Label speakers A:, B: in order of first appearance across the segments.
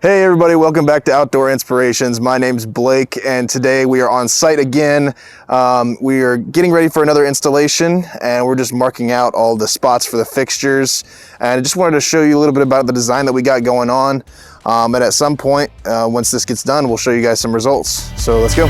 A: Hey everybody, welcome back to Outdoor Inspirations. My name's Blake and today we are on site again. We are getting ready for another installation and we're just marking out all the spots for the fixtures. And I just wanted to show you a little bit about the design that we got going on. And at some point, once this gets done, we'll show you guys some results. So let's go.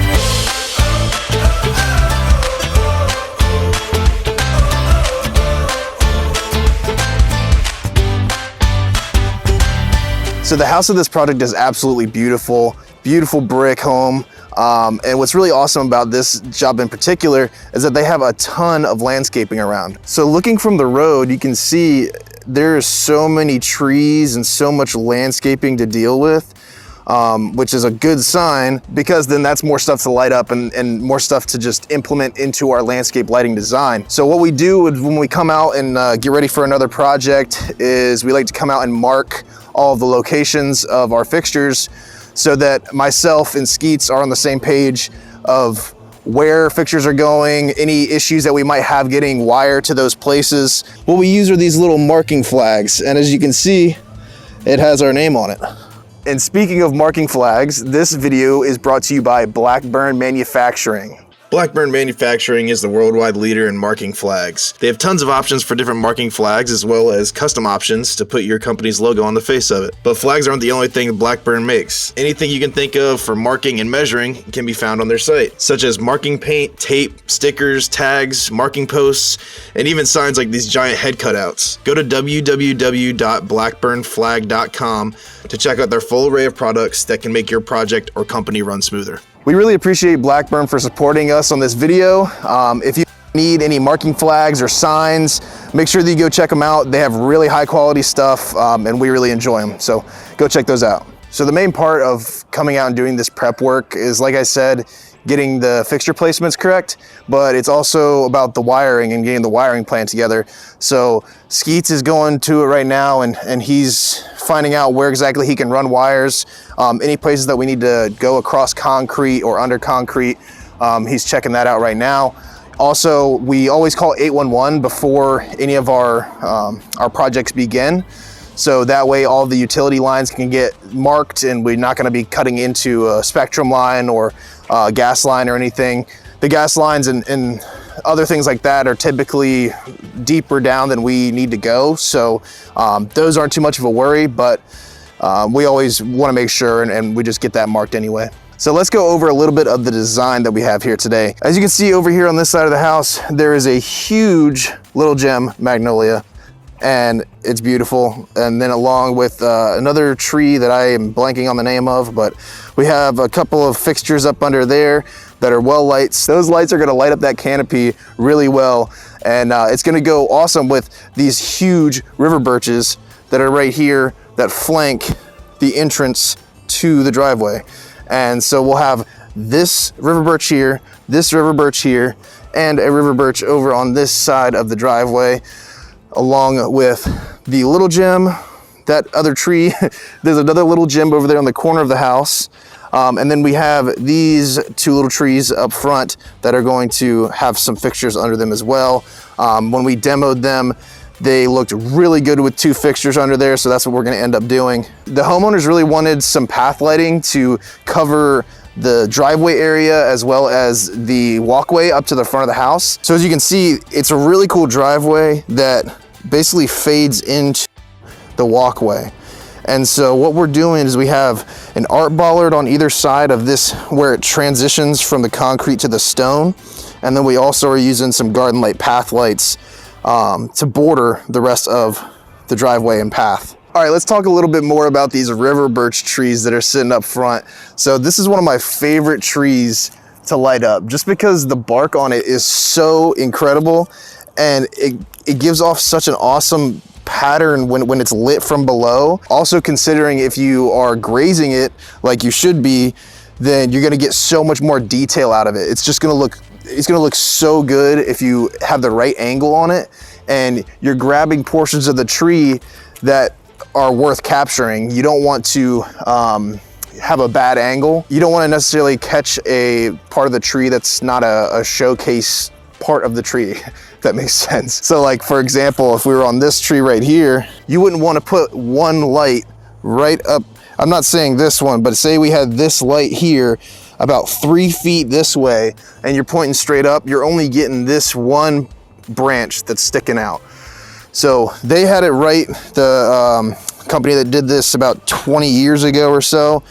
A: So the house of this project is absolutely beautiful, beautiful brick home. And what's really awesome about this job in particular is that they have a ton of landscaping around. So looking from the road, you can see there's so many trees and so much landscaping to deal with, which is a good sign because then that's more stuff to light up and more stuff to just implement into our landscape lighting design. So what we do when we come out and get ready for another project is we like to come out and mark all of the locations of our fixtures so that myself and Skeets are on the same page of where fixtures are going, any issues that we might have getting wire to those places. What we use are these little marking flags, and as you can see, it has our name on it. And speaking of marking flags, this video is brought to you by Blackburn Manufacturing. Blackburn Manufacturing is the worldwide leader in marking flags. They have tons of options for different marking flags as well as custom options to put your company's logo on the face of it. But flags aren't the only thing Blackburn makes. Anything you can think of for marking and measuring can be found on their site, such as marking paint, tape, stickers, tags, marking posts, and even signs like these giant head cutouts. Go to www.blackburnflag.com to check out their full array of products that can make your project or company run smoother. We really appreciate Blackburn for supporting us on this video. If you need any marking flags or signs, make sure that you go check them out. They have really high quality stuff and we really enjoy them. So go check those out. So the main part of coming out and doing this prep work is, like I said, getting the fixture placements correct, but it's also about the wiring and getting the wiring plan together. So Skeets is going to it right now and he's finding out where exactly he can run wires, any places that we need to go across concrete or under concrete. He's checking that out right now. Also, we always call 811 before any of our projects begin. So that way all the utility lines can get marked and we're not gonna be cutting into a spectrum line or a gas line or anything. The gas lines and other things like that are typically deeper down than we need to go. So those aren't too much of a worry, but we always wanna make sure and we just get that marked anyway. So let's go over a little bit of the design that we have here today. As you can see over here on this side of the house, there is a huge little gem magnolia, and it's beautiful. And then along with another tree that I am blanking on the name of, but we have a couple of fixtures up under there that are well lights. Those lights are gonna light up that canopy really well. And it's gonna go awesome with these huge river birches that are right here that flank the entrance to the driveway. And so we'll have this river birch here, this river birch here, and a river birch over on this side of the driveway, along with the little gem, that other tree. There's another little gem over there on the corner of the house. And then we have these two little trees up front that are going to have some fixtures under them as well. When we demoed them, they looked really good with two fixtures under there, so that's what we're gonna end up doing. The homeowners really wanted some path lighting to cover the driveway area as well as the walkway up to the front of the house. So as you can see, it's a really cool driveway that basically fades into the walkway. And so what we're doing is we have an art bollard on either side of this where it transitions from the concrete to the stone. And then we also are using some garden light path lights to border the rest of the driveway and path. All right, let's talk a little bit more about these river birch trees that are sitting up front. So this is one of my favorite trees to light up just because the bark on it is so incredible and it gives off such an awesome pattern when it's lit from below. Also considering if you are grazing it like you should be, then you're gonna get so much more detail out of it. It's gonna look so good if you have the right angle on it and you're grabbing portions of the tree that are worth capturing. You don't want to have a bad angle. You don't want to necessarily catch a part of the tree that's not a showcase part of the tree, if that makes sense. So like, for example, if we were on this tree right here, you wouldn't want to put one light right up I'm not saying this one, but say we had this light here about 3 feet this way, and you're pointing straight up, you're only getting this one branch that's sticking out. So they had it right, the company that did this about 20 years ago or so.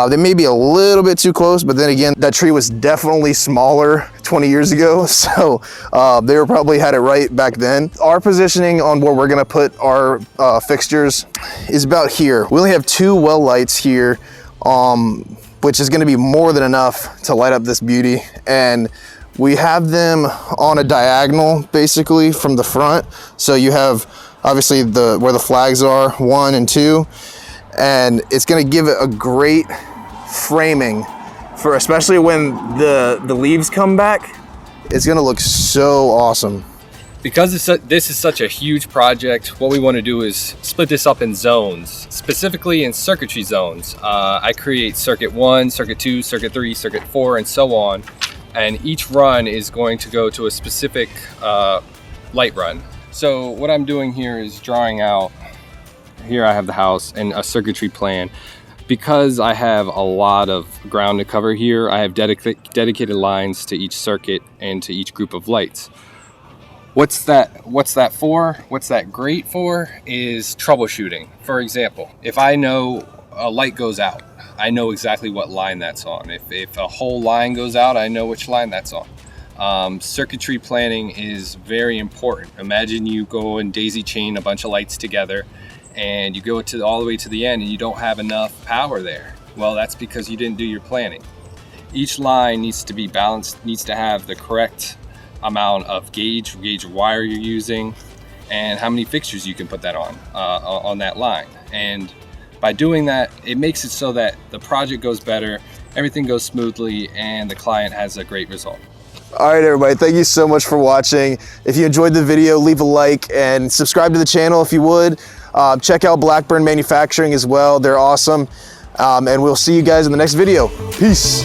A: They may be a little bit too close, but then again, that tree was definitely smaller 20 years ago. So they were probably had it right back then. Our positioning on where we're gonna put our fixtures is about here. We only have 2 well lights here, which is gonna be more than enough to light up this beauty. And we have them on a diagonal basically from the front. So you have obviously where the flags are, 1 and 2, and it's gonna give it a great framing for, especially when the leaves come back, it's gonna look so awesome.
B: Because this is such a huge project, what we want to do is split this up in zones, specifically in circuitry zones. I create circuit 1, circuit 2, circuit 3, circuit 4, and so on. And each run is going to go to a specific light run. So what I'm doing here is drawing out, here I have the house and a circuitry plan. Because I have a lot of ground to cover here, I have dedicated lines to each circuit and to each group of lights. What's that for? What's that great for is troubleshooting. For example, if I know a light goes out, I know exactly what line that's on. If a whole line goes out, I know which line that's on. Circuitry planning is very important. Imagine you go and daisy chain a bunch of lights together and you go all the way to the end and you don't have enough power there. Well, that's because you didn't do your planning. Each line needs to be balanced, needs to have the correct amount of gauge of wire you're using, and how many fixtures you can put that on that line. And by doing that, it makes it so that the project goes better, everything goes smoothly, and the client has a great result.
A: All right, everybody, thank you so much for watching. If you enjoyed the video, leave a like and subscribe to the channel if you would. Check out Blackburn Manufacturing as well. They're awesome. And we'll see you guys in the next video. Peace.